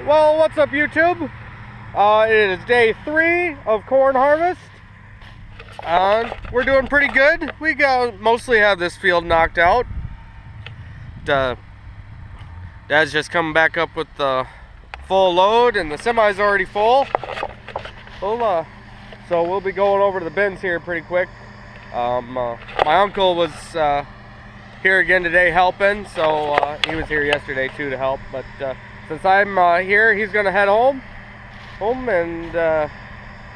Well, what's up, YouTube? It is day 3 of corn harvest. We're doing pretty good. We mostly have this field knocked out. Dad's just coming back up with the full load, and the semi's already full. So we'll be going over to the bins here pretty quick. My uncle was here again today helping, so he was here yesterday too to help. But since I'm here, he's gonna head home, and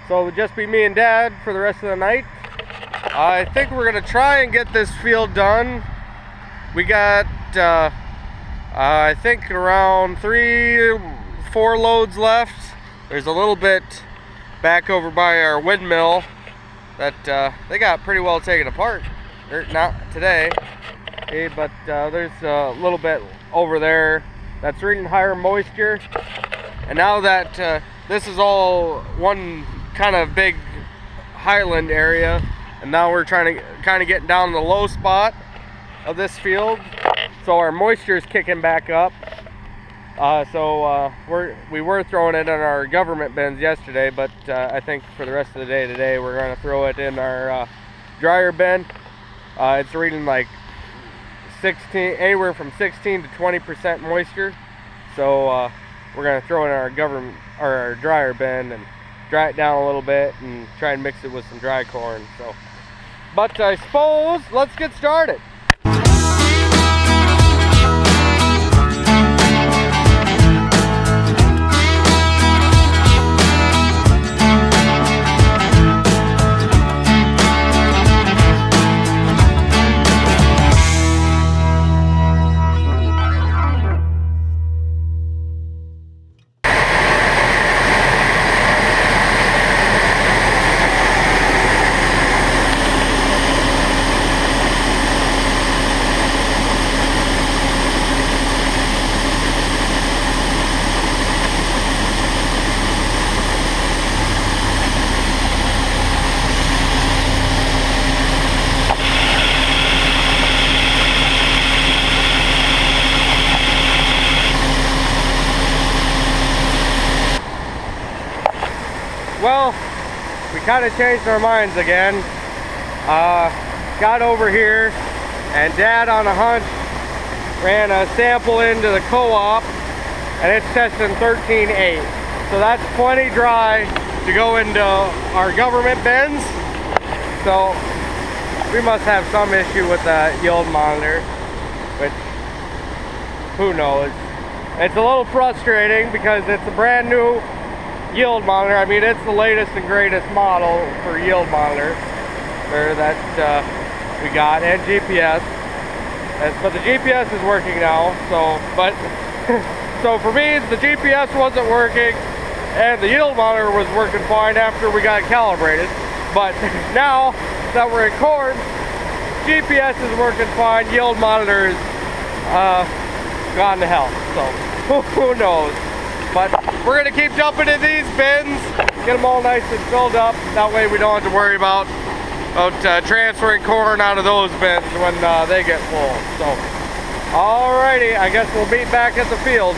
so it'll just be me and Dad for the rest of the night. I think we're gonna try and get this field done. We got I think around 3-4 loads left. There's a little bit back over by our windmill that they got pretty well taken apart. Not today, but there's a little bit over there that's reading higher moisture. And now that this is all one kind of big highland area, and now we're trying to kind of get down the low spot of this field, so our moisture is kicking back up. We were throwing it in our government bins yesterday, but I think for the rest of the day today we're going to throw it in our dryer bin. It's reading like anywhere from 16 to 20% moisture, so we're going to throw it in our dryer bin and dry it down a little bit and try and mix it with some dry corn. But I suppose let's get started. Well, we kind of changed our minds again. Got over here, and Dad on a hunch ran a sample into the co-op, and it's testing 13.8. So that's plenty dry to go into our government bins. So we must have some issue with the yield monitor, which who knows. It's a little frustrating because it's a brand new yield monitor. I mean, it's the latest and greatest model for yield monitor that we got, and GPS. But the GPS is working now. So for me, the GPS wasn't working, and the yield monitor was working fine after we got it calibrated. But now that we're in corn, GPS is working fine. Yield monitor is gone to hell. So who knows? But we're going to keep dumping in these bins, get them all nice and filled up. That way we don't have to worry about transferring corn out of those bins when they get full. So, alrighty, I guess we'll meet back at the field.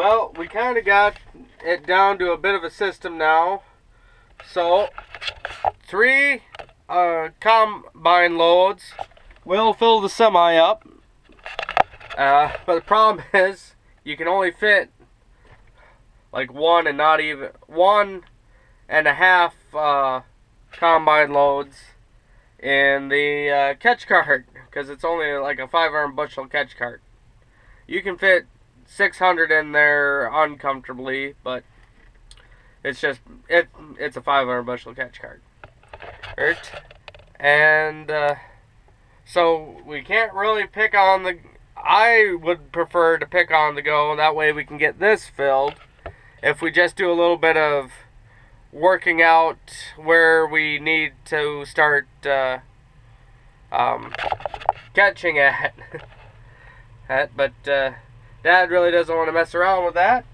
Well, we kind of got it down to a bit of a system now. So, 3 combine loads will fill the semi up. But the problem is, you can only fit like 1.5 combine loads in the catch cart, because it's only like a 500 bushel catch cart. You can fit 600 in there uncomfortably, but it's just it's a 500 bushel catch cart. And so we can't really pick on the. I would prefer to pick on the go, that way we can get this filled. If we just do a little bit of working out where we need to start catching at. But Dad really doesn't want to mess around with that.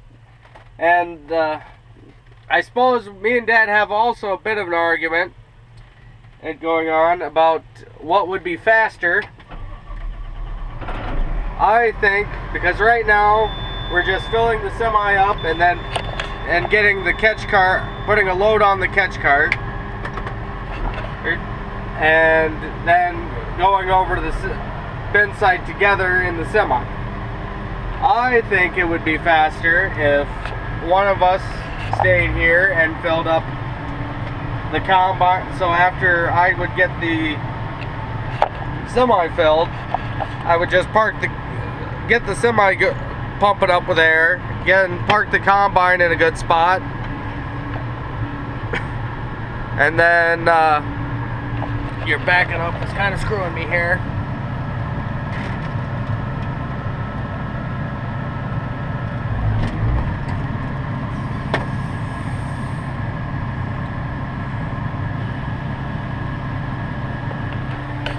And I suppose me and Dad have also a bit of an argument going on about what would be faster. I think, because right now we're just filling the semi up and getting the catch cart, putting a load on the catch cart, and then going over to the bin site together in the semi. I think it would be faster if one of us stayed here and filled up the combine. So after I would get the semi filled, I would just get the semi pump it up with air, park the combine in a good spot, and then you're backing up. It's kind of screwing me here.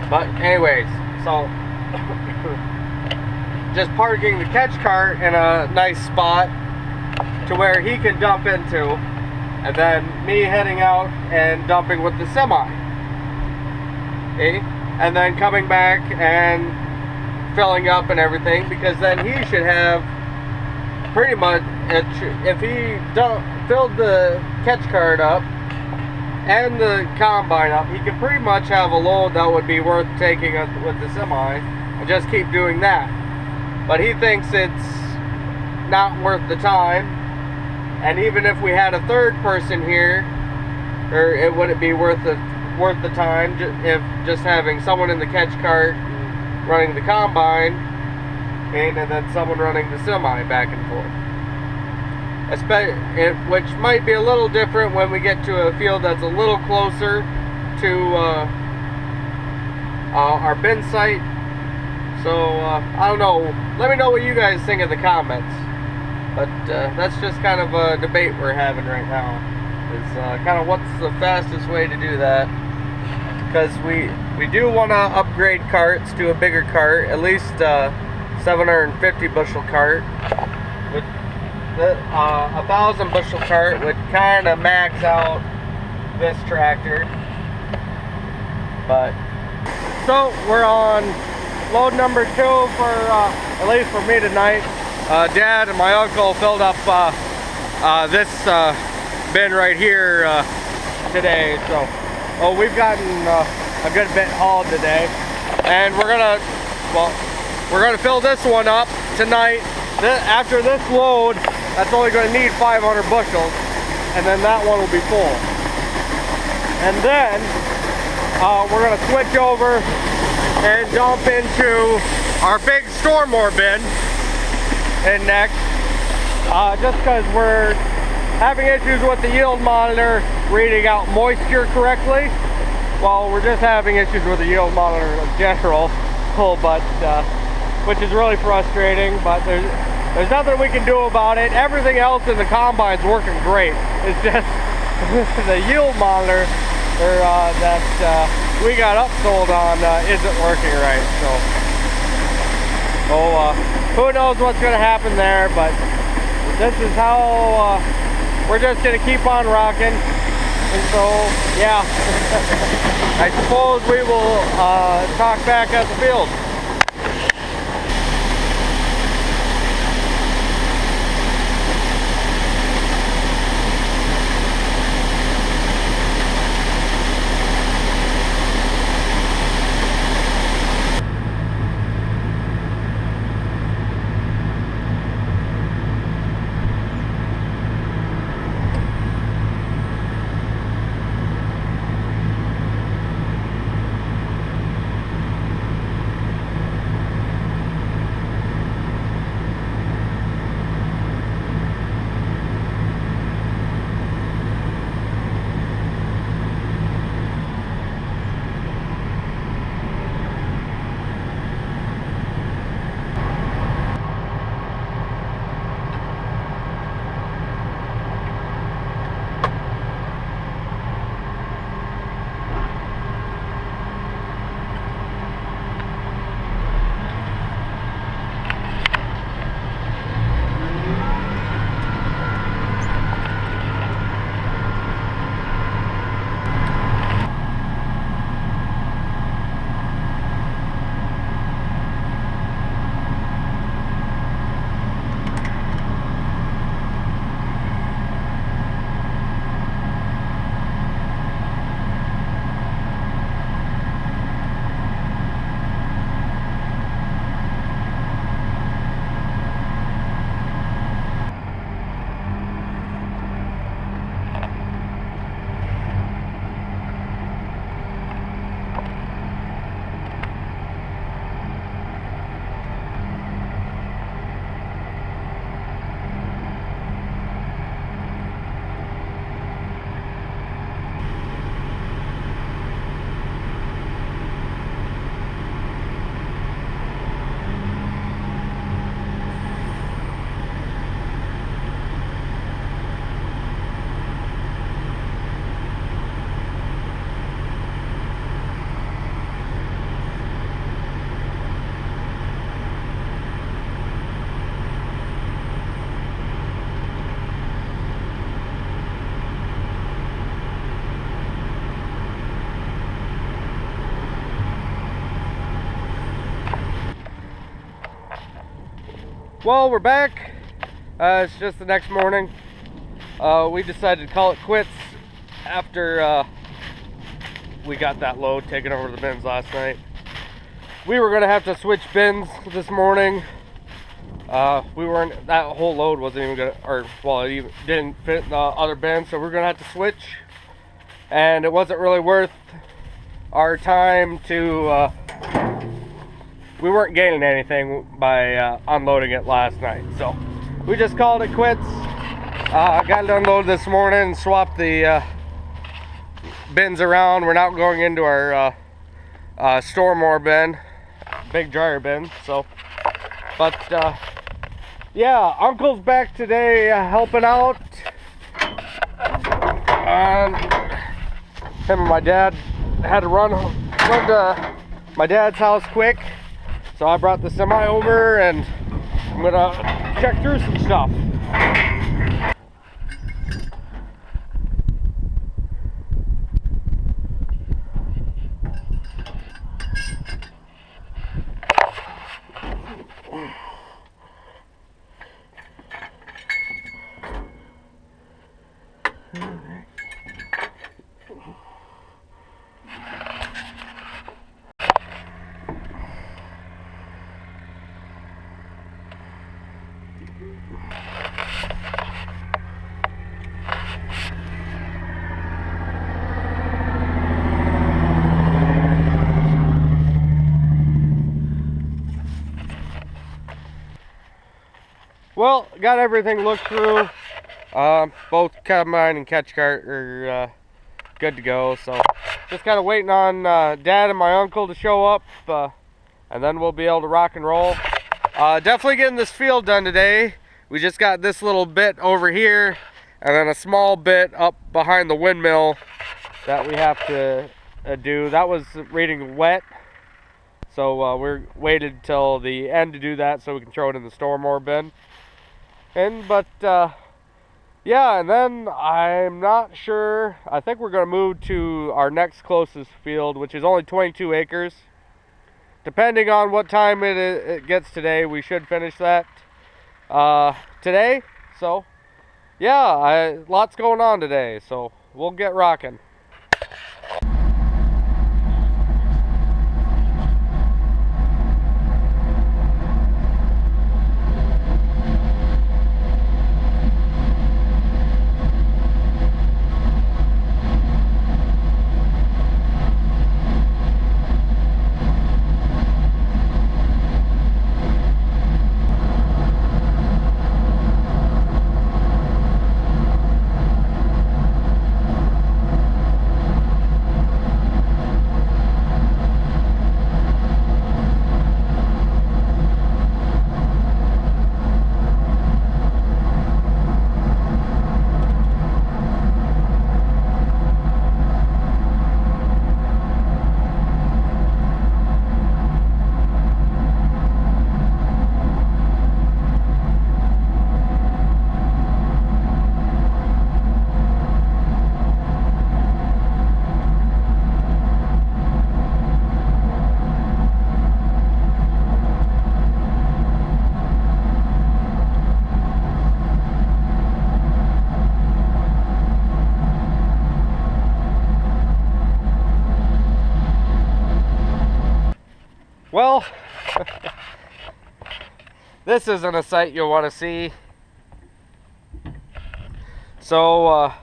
But anyways, so just parking the catch cart in a nice spot to where he can dump into, and then me heading out and dumping with the semi. Okay? And then coming back and filling up and everything, because then he should have pretty much, if he filled the catch cart up and the combine up, he could pretty much have a load that would be worth taking with the semi, and just keep doing that. But he thinks it's not worth the time, and even if we had a third person here, or it wouldn't be worth the time if just having someone in the catch cart running the combine, and then someone running the semi back and forth. Which might be a little different when we get to a field that's a little closer to our bin site. So I don't know. Let me know what you guys think in the comments. But that's just kind of a debate we're having right now. Is kind of what's the fastest way to do that? Because we do want to upgrade carts to a bigger cart, at least 750 bushel cart. With a 1,000 bushel cart would kind of max out this tractor. But so we're on load number 2 for at least for me tonight. Dad and my uncle filled up this bin right here today. So we've gotten a good bit hauled today, and we're gonna fill this one up tonight. After this load, that's only going to need 500 bushels, and then that one will be full. And then we're going to switch over and dump into our big Stormore bin in next, just because we're having issues with the yield monitor reading out moisture correctly. Well, we're just having issues with the yield monitor in general, but which is really frustrating, but there's nothing we can do about it. Everything else in the combine's working great. It's just the yield monitor that we got upsold on isn't working right. So who knows what's going to happen there, but this is how we're just going to keep on rocking. And so yeah, I suppose we will talk back at the field. Well, we're back. It's just the next morning. We decided to call it quits after we got that load taken over the bins last night. We were gonna have to switch bins this morning. That whole load wasn't even gonna, or well, it even didn't fit in the other bin, so we're gonna have to switch. And it wasn't really worth our time to, we weren't gaining anything by unloading it last night. So we just called it quits. Got it unloaded this morning and swapped the bins around. We're now going into our store more bin, big dryer bin. So, but yeah, Uncle's back today helping out. And him and my dad had to run to my dad's house quick. So I brought the semi over and I'm gonna check through some stuff. Well, got everything looked through. Both combine and catch cart are good to go. So just kind of waiting on Dad and my uncle to show up, and then we'll be able to rock and roll. Definitely getting this field done today. We just got this little bit over here, and then a small bit up behind the windmill that we have to do. That was reading wet, so we're waited till the end to do that so we can throw it in the store more bin. But yeah, and then I'm not sure. I think we're gonna move to our next closest field, which is only 22 acres. Depending on what time it gets today, we should finish that today. So yeah, lots going on today, so we'll get rocking. Well, this isn't a sight you'll want to see. So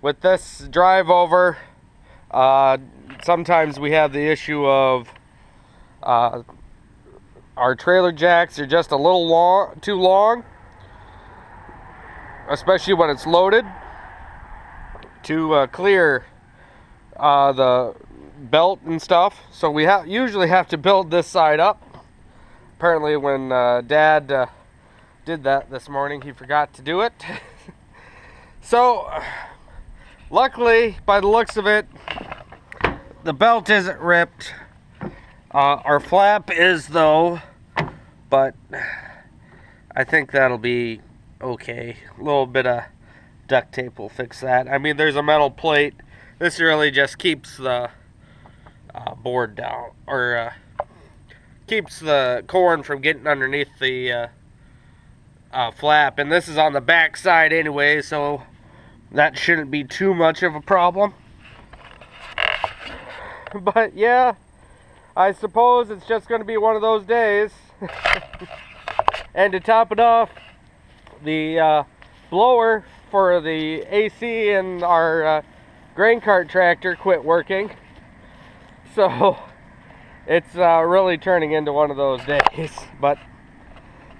with this drive over, sometimes we have the issue of our trailer jacks are just a little too long, especially when it's loaded, to clear the belt and stuff. So we usually have to build this side up. Apparently when Dad did that this morning, he forgot to do it. So luckily, by the looks of it, the belt isn't ripped. Our flap is though, but I think that'll be okay. A little bit of duct tape will fix that. I mean, there's a metal plate. This really just keeps the board down, or keeps the corn from getting underneath the flap, and this is on the back side anyway, so that shouldn't be too much of a problem. But yeah, I suppose it's just going to be one of those days. And to top it off, the blower for the AC in our grain cart tractor quit working. So it's really turning into one of those days. But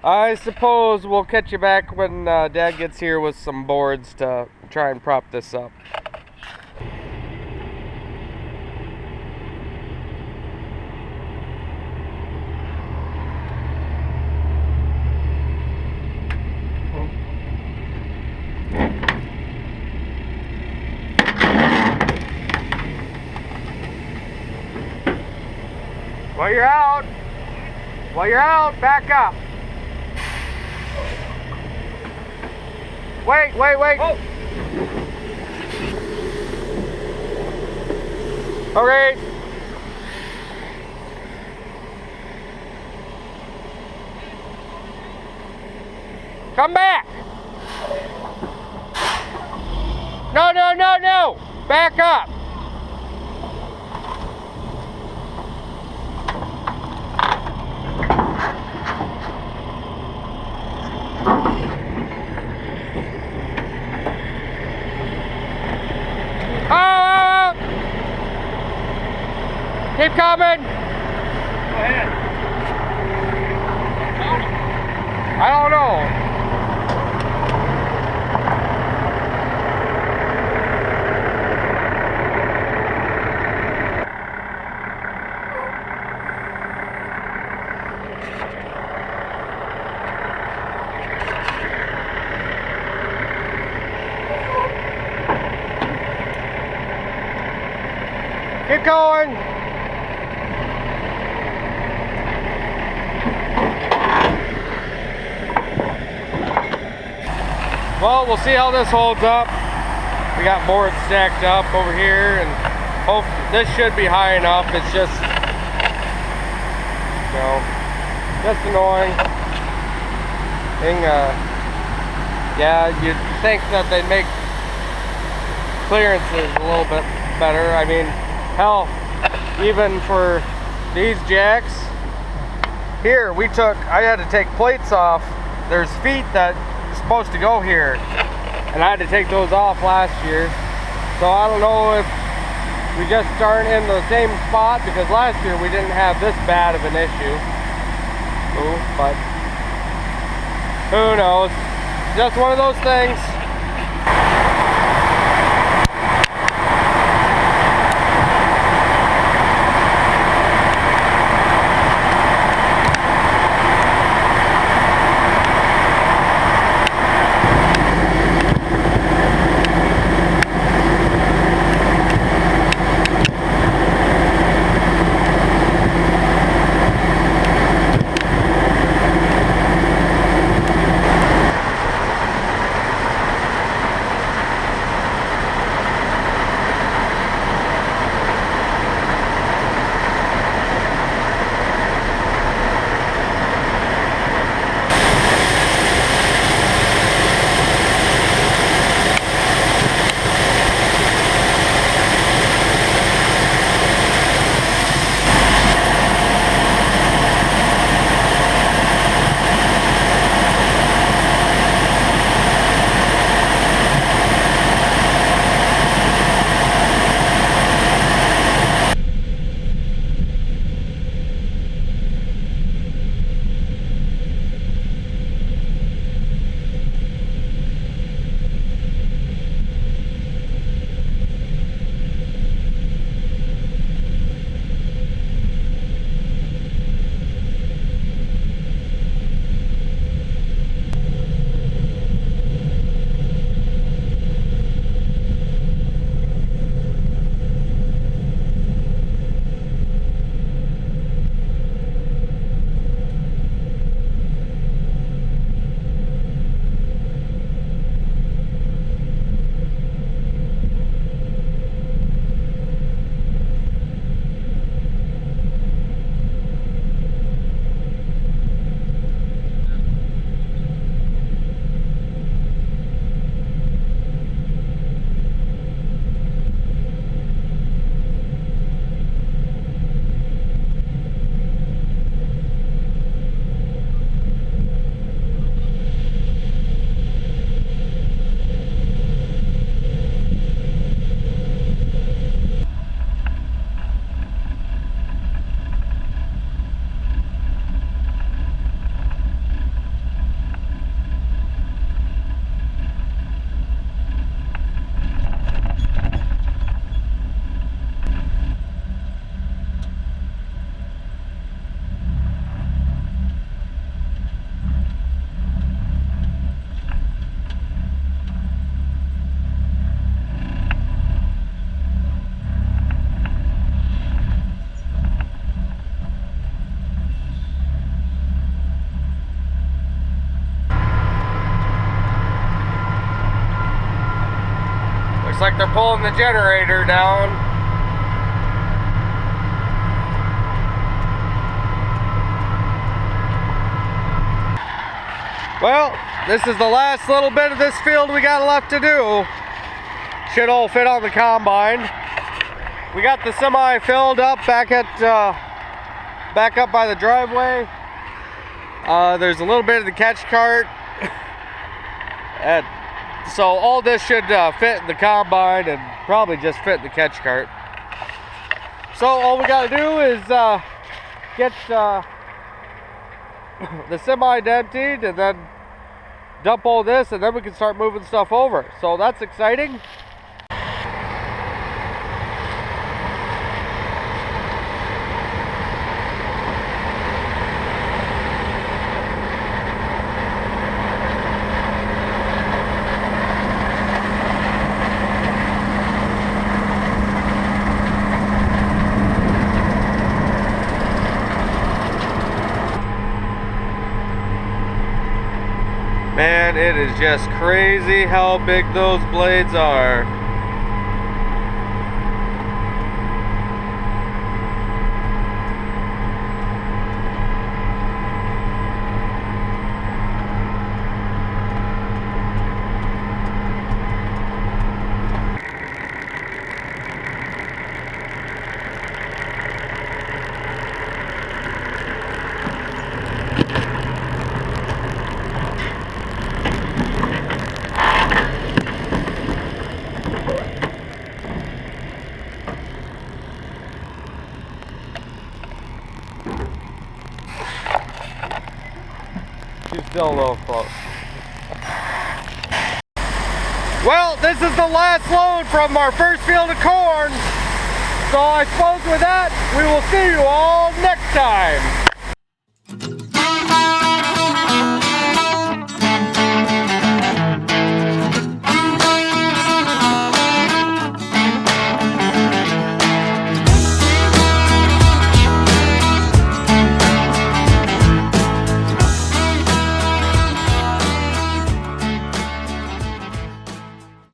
I suppose we'll catch you back when Dad gets here with some boards to try and prop this up. While you're out, back up. Wait. Oh. Okay. Come back. No. Back up. Keep coming. Go ahead. I don't know. Keep going. Well, we'll see how this holds up. We got boards stacked up over here, and hope this should be high enough. It's just, you know, just annoying. Yeah, you'd think that they'd make clearances a little bit better. I mean, hell, even for these jacks here, I had to take plates off. There's feet that supposed to go here, and I had to take those off last year. So I don't know if we just aren't in the same spot, because last year we didn't have this bad of an issue. But who knows? Just one of those things. Looks like they're pulling the generator down. Well, this is the last little bit of this field we got left to do. Should all fit on the combine. We got the semi filled up back up by the driveway. There's a little bit of the catch cart. So all this should fit in the combine and probably just fit in the catch cart. So all we got to do is get the semi emptied and then dump all this, and then we can start moving stuff over. So that's exciting. Man, it is just crazy how big those blades are. She's still a little close. Well, this is the last load from our first field of corn. So I suppose with that, we will see you all next time.